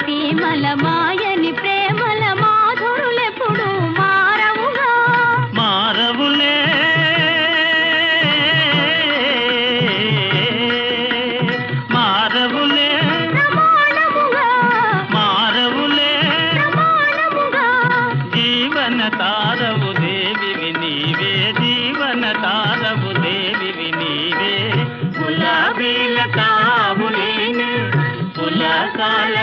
సీమల మాయని ప్రేమల మాధురులెప్పుడు మారవుగా మారవులే మారవులే మారవులే జీవన తారవు దేవివి నీవే జీవన తారవు దేవివి నీవే గులాబీల తావులేని పులకాల